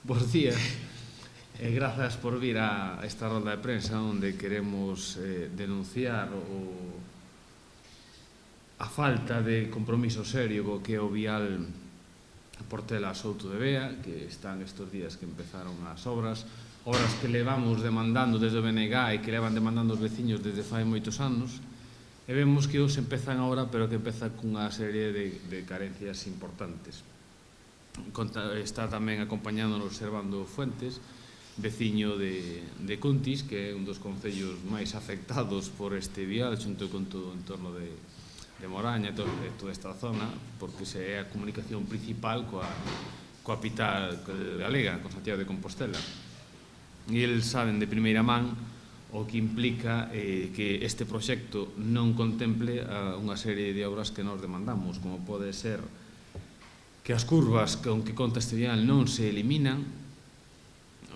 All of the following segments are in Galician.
Bos días. Grazas por vir a esta rolda de prensa onde queremos denunciar a falta de compromiso serio co que é o vial Portela Souto de Bea, que están estes días que empezaron as obras que levamos demandando desde o BNG e que levan demandando os veciños desde fai moitos anos, e vemos que os empezan agora, pero que empezan cunha serie de carencias importantes. Está tamén acompañándonos Servando Fuentes, veciño de Cuntis, que é un dos concellos máis afectados por este vial, xunto con todo o entorno de Moraña e toda esta zona, porque é a comunicación principal coa capital galega, con Santiago de Compostela. E eles saben de primeira man o que implica que este proxecto non contemple unha serie de obras que nos demandamos, como pode ser que as curvas con que conta este vial non se eliminan,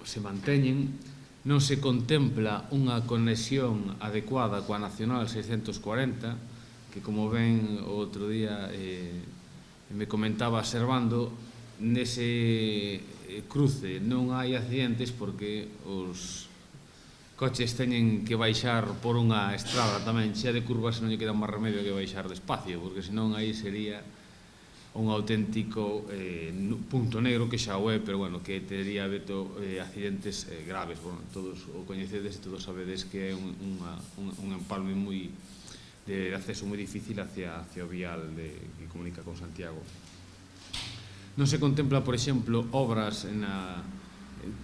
se manteñen, non se contempla unha conexión adecuada coa Nacional 640, que como ven o outro día me comentaba Servando, nese cruce non hai accidentes porque os coches teñen que baixar por unha estrada tamén chea de curvas e non lle queda máis remedio que baixar despacio, porque senón aí sería un auténtico punto negro que xa o é, pero bueno, que teria habido accidentes graves. Bueno, todos o coñecedes e todos sabedes que é un empalme de acceso moi difícil hacia o vial que comunica con Santiago. Non se contempla, por exemplo, obras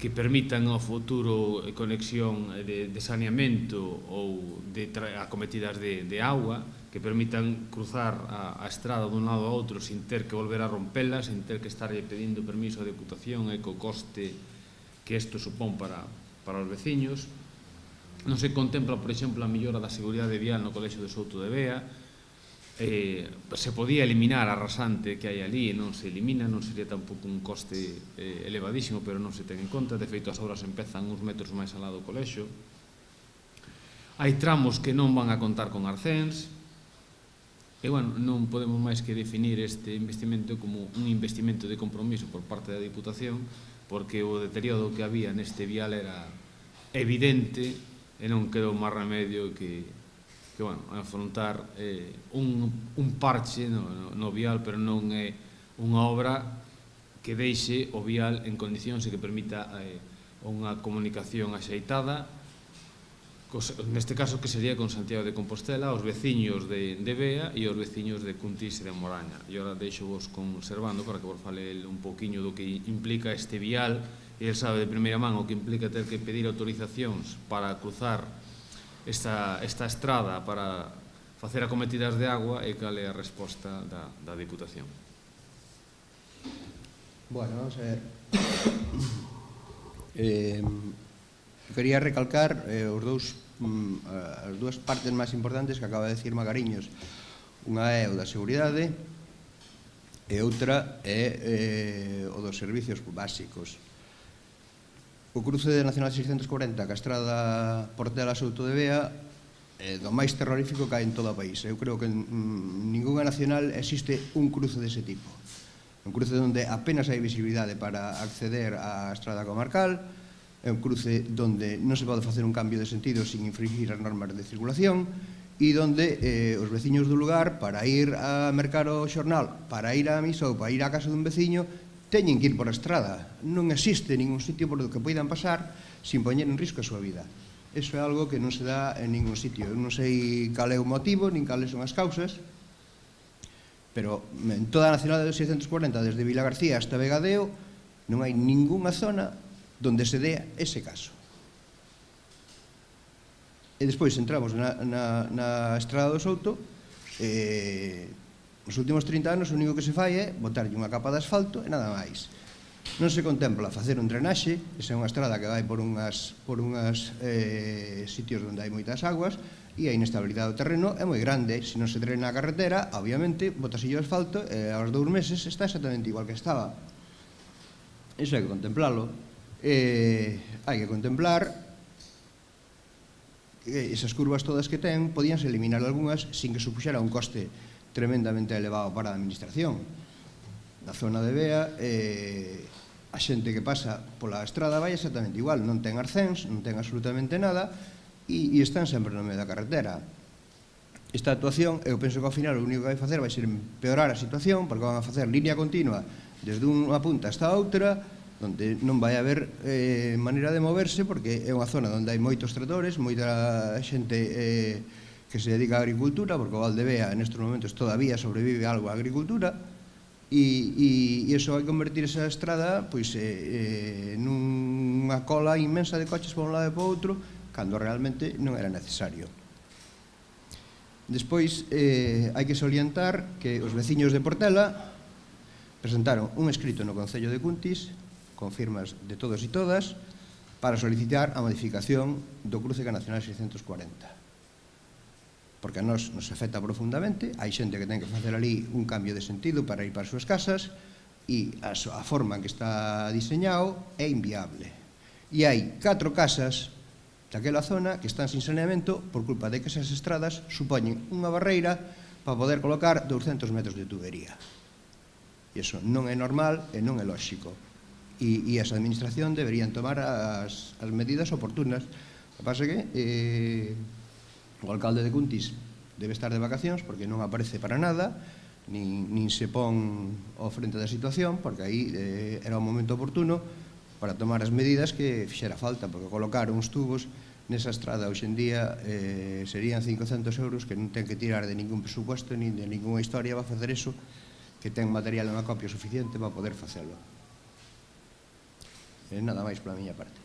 que permitan ao futuro conexión de saneamento ou de acometidas de auga, que permitan cruzar a estrada dun lado a outro sin ter que volver a rompela, sin ter que estarlle pedindo permiso a Deputación e co coste que isto supón para os veciños. Non se contempla, por exemplo, a mellora da seguridade vial no Colexio de Souto de Bea. Se podía eliminar a rasante que hai ali e non se elimina, non sería tampouco un coste elevadísimo, pero non se ten en conta. De feito, as obras empezan uns metros máis al lado do colexio. Hai tramos que non van a contar con arcéns. E, bueno, non podemos máis que definir este investimento como un investimento de compromiso por parte da Diputación, porque o deterioro que había neste vial era evidente e non quedou máis remedio que afrontar un parche no vial, pero non é unha obra que deixe o vial en condicións e que permita unha comunicación axeitada, neste caso que sería con Santiago de Compostela, os veciños de Bea e os veciños de Cuntis e de Moraña. E agora deixo vos con Servando para que vos fale un poquinho do que implica este vial, e el sabe de primeira man o que implica ter que pedir autorizacións para cruzar esta estrada para facer acometidas de agua e cal é a resposta da Diputación. Bueno, vamos a ver. Quería recalcar as dúas partes máis importantes que acaba de decir Magariños. Unha é o da seguridade e outra é o dos servicios básicos. O cruce de Nacional 640 ca estrada Portela Souto de Bea é do máis terrorífico que hai en todo o país. Eu creo que en ningunha nacional existe un cruce dese tipo. Un cruce onde apenas hai visibilidade para acceder á estrada comarcal, é un cruce onde non se pode facer un cambio de sentido sin infringir as normas de circulación e onde os veciños do lugar, para ir a mercar o xornal, para ir á misa ou para ir á casa dun veciño, teñen que ir por a estrada. Non existe ningún sitio por o que poidan pasar sin poñer en risco a súa vida. Iso é algo que non se dá en ningún sitio. Eu non sei cal é o motivo, nin cales son as causas, pero en toda a Nacional de 640, desde Vilagarcía hasta Vegadeo, non hai ningunha zona donde se dea ese caso. E despois entramos na Estrada do Souto, nos últimos 30 anos o único que se fai é botarlle unha capa de asfalto e nada máis. Non se contempla facer un drenaxe, esa é unha estrada que vai por unhas sitios onde hai moitas aguas e a inestabilidade do terreno é moi grande. Se non se drena a carretera, obviamente, botasillo de asfalto e aos 2 meses está exactamente igual que estaba. Iso hai que contemplalo. Hai que contemplar esas curvas todas que ten, podíanse eliminar algunhas sin que supuxera un coste tremendamente elevado para a administración. Na zona de Bea a xente que pasa pola estrada vai exactamente igual, non ten arcéns, non ten absolutamente nada e están sempre no medio da carretera. Esta actuación, eu penso que ao final o único que vai facer vai ser empeorar a situación, porque van a facer línea continua desde unha punta hasta outra, onde non vai haber maneira de moverse, porque é unha zona onde hai moitos tratores, moita xente que se dedica á agricultura, porque o Valdebea nestes momentos todavía sobrevive algo a agricultura, e iso vai convertir esa estrada nunha cola inmensa de coches por un lado e por outro, cando realmente non era necesario. Despois, hai que salientar que os veciños de Portela presentaron un escrito no Concello de Cuntis, con firmas de todos e todas, para solicitar a modificación do cruce ca Nacional 640. Porque a nos afecta profundamente, hai xente que ten que facer ali un cambio de sentido para ir para as súas casas, e a forma en que está diseñado é inviable. E hai 4 casas daquela zona que están sin saneamento por culpa de que esas estradas supoñen unha barreira para poder colocar 200 metros de tubería. E iso non é normal e non é lóxico. E as administración deberían tomar as medidas oportunas. O que pasa é que o alcalde de Cuntis debe estar de vacacións porque non aparece para nada, nin se pon ao frente da situación, porque aí era o momento oportuno para tomar as medidas que fixera falta, porque colocar uns tubos nesa estrada hoxe en día serían 500 euros que non ten que tirar de ningún presupuesto nin de ninguna historia para facer eso, que ten material en acopio suficiente para poder facelo. Nada máis pola miña parte.